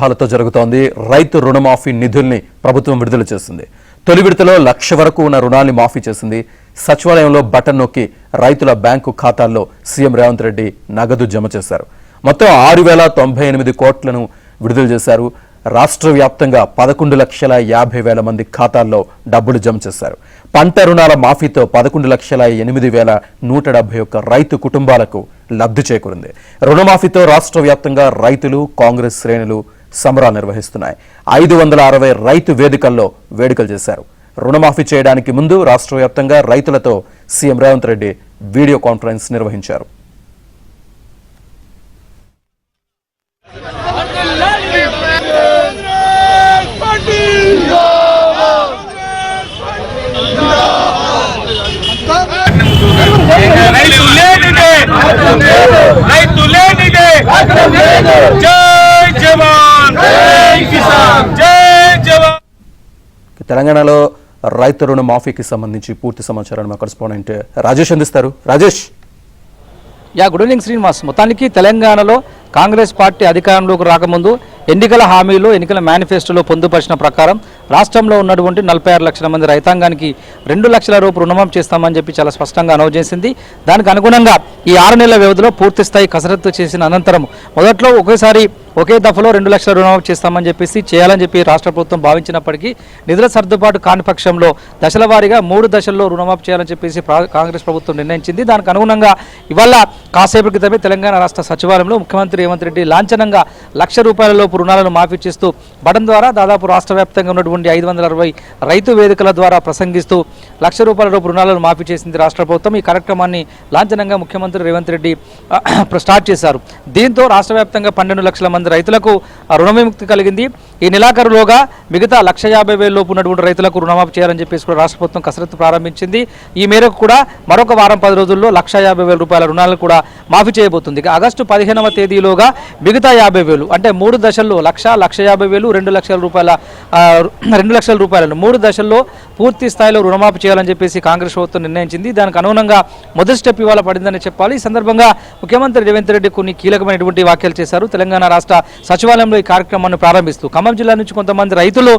హాలతో జరుగుతోంది. రైతు రుణమాఫీ నిధుల్ని ప్రభుత్వం విడుదల చేసింది. తొలి విడతలో 1,00,000 వరకు ఉన్న రుణాల్ని మాఫీ చేసింది. సచివాలయంలో బటన్ నొక్కి రైతుల బ్యాంకు ఖాతాల్లో సీఎం రేవంత్ రెడ్డి నగదు జమ చేశారు. మొత్తం 6,098 కోట్లను విడుదల చేశారు. రాష్ట్ర వ్యాప్తంగా 11,50,000 మంది ఖాతాల్లో డబ్బులు జమ చేశారు. పంట రుణాల మాఫీతో 11,08,171 రైతు కుటుంబాలకు లబ్ధి చేకూరింది. రుణమాఫీతో రాష్ట్ర వ్యాప్తంగా రైతులు, కాంగ్రెస్ శ్రేణులు సంబరాలు నిర్వహిస్తున్నాయి. 560 రైతు వేదికల్లో వేడుకలు చేశారు. రుణమాఫీ చేయడానికి ముందు రాష్ట్ర వ్యాప్తంగా రైతులతో CM Revanth Reddy video conference నిర్వహించారు. తెలంగాణలో రైతు రుణ మాఫీకి సంబంధించి పూర్తి సమాచారాన్ని మా కరెస్పాండెంట్ రాజేష్ అందిస్తారు. రాజేష్. Good evening Srinivas. మొత్తానికి తెలంగాణలో కాంగ్రెస్ పార్టీ అధికారంలోకి రాకముందు ఎన్నికల హామీలో ఎన్నికల మేనిఫెస్టోలో పొందుపరిచిన ప్రకారం రాష్ట్రంలో ఉన్నటువంటి 46 లక్షల మంది రైతాంగానికి 2 లక్షల రూపాయలు రుణమాఫీ చేస్తామని చెప్పి చాలా స్పష్టంగా అనౌన్స్ చేసింది. దానికి అనుగుణంగా ఈ 6 నెలల వ్యవధిలో పూర్తి స్థాయి కసరత్తు చేసిన అనంతరం మొదట్లో ఒకే దఫలో 2 లక్షల రుణమాఫీ చేస్తామని చెప్పేసి చేయాలని చెప్పి రాష్ట్ర ప్రభుత్వం భావించినప్పటికీ నిధుల సర్దుబాటు కాని పక్షంలో దశల వారీగా 3 దశల్లో రుణమాఫీ చేయాలని చెప్పేసి కాంగ్రెస్ ప్రభుత్వం నిర్ణయించింది. దానికి అనుగుణంగా ఇవాళ కాసేపు క్రితమే తెలంగాణ రాష్ట్ర సచివాలయంలో ముఖ్యమంత్రి రేవంత్ రెడ్డి లాంఛనంగా 1,00,000 రూపాయల లోపు రుణాలను మాఫీ చేస్తూ బటన్ ద్వారా దాదాపు రాష్ట్ర వ్యాప్తంగా ఉన్నటువంటి 560 రైతు వేదికల ద్వారా ప్రసంగిస్తూ 1,00,000 రూపాయల లోపు రుణాలను మాఫీ చేసింది రాష్ట్ర ప్రభుత్వం. ఈ కార్యక్రమాన్ని లాంఛనంగా ముఖ్యమంత్రి రేవంత్ రెడ్డి స్టార్ట్ చేశారు. దీంతో రాష్ట్ర వ్యాప్తంగా 12 లక్షల మంది రైతులకు రుణ విముక్తి కలిగింది. ఈ నెలాఖరులోగా మిగతా 1,50,000 లోపు ఉన్నటువంటి రైతులకు రుణమాఫీ చేయాలని చెప్పేసి కూడా రాష్ట్ర ప్రభుత్వం కసరత్తు ప్రారంభించింది. ఈ మేరకు కూడా మరొక వారం 10 రోజుల్లో 1,50,000 రూపాయల రుణాలను కూడా మాఫీ చేయబోతుంది. ఆగస్టు 15వ తేదీలోగా మిగతా 50,000 అంటే 3 దశల్లో 1,50,000, 2 లక్షల రూపాయల 2 లక్షల రూపాయలను 3 దశల్లో పూర్తి స్థాయిలో రుణమాఫీ చేయాలని చెప్పేసి కాంగ్రెస్ ప్రభుత్వం నిర్ణయించింది. దానికి అనుగుణంగా మొదటి స్టెప్ ఇవాళ పడిందని చెప్పాలి. ఈ సందర్భంగా ముఖ్యమంత్రి రేవంత్ రెడ్డి కొన్ని కీలకమైనటువంటి వ్యాఖ్యలు చేశారు. తెలంగాణ రాష్ట్ర సచివాలయంలో ఈ కార్యక్రమాన్ని ప్రారంభిస్తూ ఖమ్మం జిల్లా నుంచి కొంతమంది రైతులు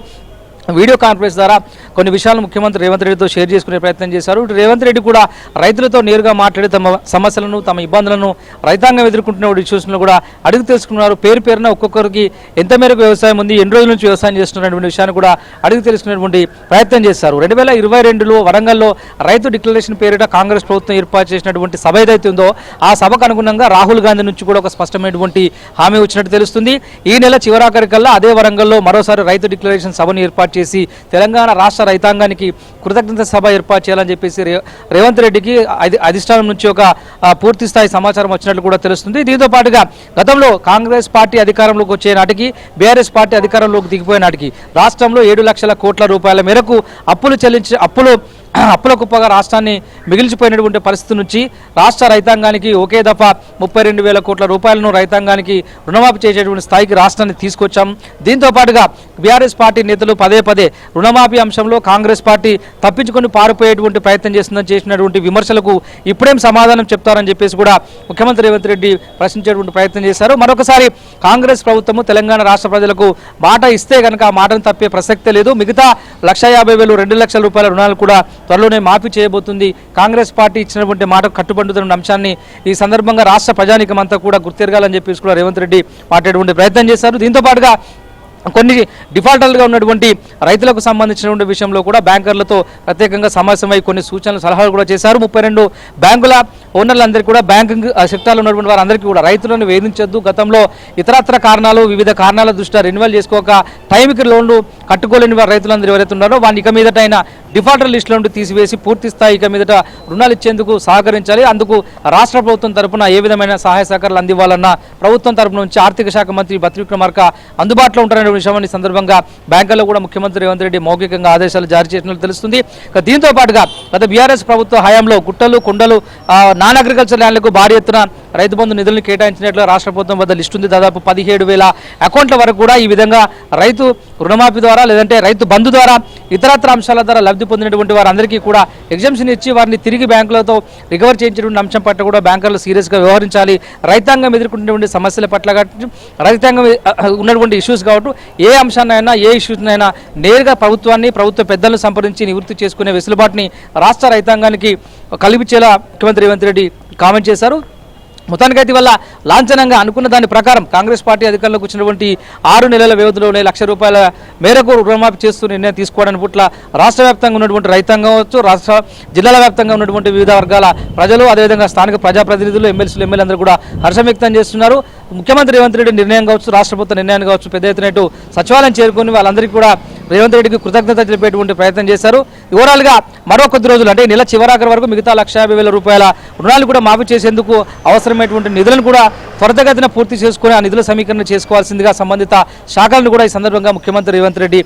వీడియో కాన్ఫరెన్స్ ద్వారా కొన్ని విషయాలు ముఖ్యమంత్రి రేవంత్ రెడ్డితో షేర్ చేసుకునే ప్రయత్నం చేశారు. రేవంత్ రెడ్డి కూడా రైతులతో నేరుగా మాట్లాడి తమ సమస్యలను, తమ ఇబ్బందులను, రైతాంగం ఎదుర్కొంటున్న ఇష్యూస్ను కూడా అడిగి తెలుసుకున్నారు. పేరున ఒక్కొక్కరికి ఎంత మేరకు వ్యవసాయం ఉంది, ఎన్ని రోజుల నుంచి వ్యవసాయం చేస్తున్నటువంటి విషయాన్ని కూడా అడిగి తెలుసుకునేటువంటి ప్రయత్నం చేశారు. 2022లో వరంగల్లో రైతు డిక్లరేషన్ పేరిట కాంగ్రెస్ ప్రభుత్వం ఏర్పాటు చేసినటువంటి సభ ఏదైతే ఉందో ఆ సభకు అనుగుణంగా రాహుల్ గాంధీ నుంచి కూడా ఒక స్పష్టమైనటువంటి హామీ వచ్చినట్టు తెలుస్తుంది. ఈ నెల చివరాఖరికల్లా అదే వరంగల్లో మరోసారి రైతు డిక్లరేషన్ సభను ఏర్పాటు చేసి తెలంగాణ రాష్ట్ర రైతాంగానికి కృతజ్ఞత సభ ఏర్పాటు చేయాలని చెప్పేసి రేవంత్ రెడ్డికి అధిష్టానం నుంచి ఒక పూర్తి స్థాయి సమాచారం వచ్చినట్లు కూడా తెలుస్తుంది. దీంతో పాటుగా గతంలో కాంగ్రెస్ పార్టీ అధికారంలోకి వచ్చే నాటికి, బీఆర్ఎస్ పార్టీ అధికారంలోకి దిగిపోయే నాటికి రాష్ట్రంలో 7 లక్షల కోట్ల రూపాయల మేరకు అప్పుల కుప్పగా రాష్ట్రాన్ని మిగిల్చిపోయినటువంటి పరిస్థితి నుంచి రాష్ట్ర రైతాంగానికి ఒకే దఫా 32,000 కోట్ల రూపాయలను రైతాంగానికి రుణమాఫీ చేసేటువంటి స్థాయికి రాష్ట్రాన్ని తీసుకొచ్చాం. దీంతో పాటుగా బీఆర్ఎస్ పార్టీ నేతలు పదే రుణమాఫీ అంశంలో కాంగ్రెస్ పార్టీ తప్పించుకొని పారిపోయేటువంటి ప్రయత్నం చేసినటువంటి విమర్శలకు ఇప్పుడేం సమాధానం చెప్తారని చెప్పేసి కూడా ముఖ్యమంత్రి రేవంత్ రెడ్డి ప్రశ్నించేటువంటి ప్రయత్నం చేశారు. మరొకసారి కాంగ్రెస్ ప్రభుత్వము తెలంగాణ రాష్ట్ర ప్రజలకు మాట ఇస్తే కనుక ఆ మాటను తప్పే ప్రసక్తే లేదు. మిగతా 1,50,000, 2 లక్షల రూపాయల రుణాలు కూడా త్వరలోనే మాఫీ చేయబోతుంది. కాంగ్రెస్ పార్టీ ఇచ్చినటువంటి మాట కట్టుబడుతున్న అంశాన్ని ఈ సందర్భంగా రాష్ట్ర ప్రజానీకం అంతా కూడా గుర్తిరగాలని చెప్పేసి కూడా రేవంత్ రెడ్డి మాట్లాడేటువంటి ప్రయత్నం చేశారు. దీంతో పాటుగా కొన్ని డిఫాల్టర్లుగా ఉన్నటువంటి రైతులకు సంబంధించినటువంటి విషయంలో కూడా బ్యాంకర్లతో ప్రత్యేకంగా సమావేశమై కొన్ని సూచనలు, సలహాలు కూడా చేశారు. 32 బ్యాంకుల ఓనర్లందరికీ కూడా, బ్యాంకింగ్ సెక్టార్లో ఉన్నటువంటి వారందరికీ కూడా రైతులను వేధించొద్దు, గతంలో ఇతరత్ర కారణాలు, వివిధ కారణాల దృష్ట్యా రెన్యువల్ చేసుకోక టైంకి లోన్లు కట్టుకోలేని వారు రైతులందరూ ఎవరైతే ఉన్నారో వారిని ఇక మీదట అయినా డిఫాల్టర్ లిస్టులో నుండి తీసివేసి పూర్తి స్థాయి ఇక మీదట రుణాలు ఇచ్చేందుకు సహకరించాలి. అందుకు రాష్ట్ర ప్రభుత్వం తరఫున ఏ విధమైన సహాయ సహకారాలు అందివ్వాలన్నా ప్రభుత్వం తరఫు నుంచి ఆర్థిక శాఖ మంత్రి బత్రి విక్రమార్క అందుబాటులో ఉంటారనే విషయాన్ని సందర్భంగా బ్యాంకుల్లో కూడా ముఖ్యమంత్రి రేవంత్ రెడ్డి మౌఖికంగా ఆదేశాలు జారీ చేసినట్లు తెలుస్తుంది. దీంతో పాటుగా గత బీఆర్ఎస్ ప్రభుత్వ హయాంలో గుట్టలు, కొండలు, నాన్ అగ్రికల్చర్ ల్యాండ్లకు భారీ ఎత్తున రైతు బంధు నిధులను కేటాయించినట్లు రాష్ట్ర ప్రభుత్వం వద్ద లిస్టు ఉంది. దాదాపు 17,000 అకౌంట్ల వరకు కూడా ఈ విధంగా రైతు రుణమాఫీ ద్వారా లేదంటే రైతు బంధు ద్వారా ఇతరత్ర అంశాల ద్వారా లబ్ధి పొందినటువంటి వారందరికీ కూడా ఎగ్జామ్షన్ ఇచ్చి వారిని తిరిగి బ్యాంకులతో రికవర్ చేయించినటువంటి అంశం పట్ల కూడా బ్యాంకర్లు సీరియస్గా వ్యవహరించాలి. రైతాంగం ఎదుర్కొంటున్నటువంటి సమస్యల పట్ల రైతాంగం ఉన్నటువంటి ఇష్యూస్ కాబట్టి ఏ అంశాన్నైనా ఏ ఇష్యూస్నైనా నేరుగా ప్రభుత్వ పెద్దలను సంప్రదించి నివృత్తి చేసుకునే వెసులుబాటుని రాష్ట్ర రైతాంగానికి కల్పించేలా ముఖ్యమంత్రి రేవంత్ రెడ్డి కామెంట్ చేశారు. మొత్తానికైతే వల్ల లాంఛనంగా అనుకున్న దాని ప్రకారం కాంగ్రెస్ పార్టీ అధికారంలోకి వచ్చినటువంటి 6 నెలల వ్యవధిలోనే ₹1,00,000 మేరకు రుణమాఫీ చేస్తూ నిర్ణయం తీసుకోవడానికి పట్ల రాష్ట్ర వ్యాప్తంగా ఉన్నటువంటి రైతాంగం కావచ్చు, జిల్లాల వ్యాప్తంగా ఉన్నటువంటి వివిధ వర్గాల ప్రజలు, అదేవిధంగా స్థానిక ప్రజాప్రతినిధులు, ఎమ్మెల్సీలు, ఎమ్మెల్యేలందరూ కూడా హర్షం వ్యక్తం చేస్తున్నారు. ముఖ్యమంత్రి రేవంత్ రెడ్డి నిర్ణయం కావచ్చు, రాష్ట్ర ప్రభుత్వ నిర్ణయాన్ని కావచ్చు, పెద్ద ఎత్తున సచివాలయం చేరుకొని వాళ్ళందరికీ కూడా రేవంత్ రెడ్డికి కృతజ్ఞత తెలిపేటువంటి ప్రయత్నం చేశారు. ఓవరాల్గా మరో కొద్ది రోజులు అంటే నెల చివరాఖరి వరకు మిగతా ₹150,000 రుణాలు కూడా మాఫీ చేసేందుకు అవసరమైనటువంటి నిధులను కూడా త్వరితగతిన పూర్తి చేసుకుని ఆ నిధుల సమీకరణ చేసుకోవాల్సిందిగా సంబంధిత శాఖలను కూడా ఈ సందర్భంగా ముఖ్యమంత్రి రేవంత్ రెడ్డి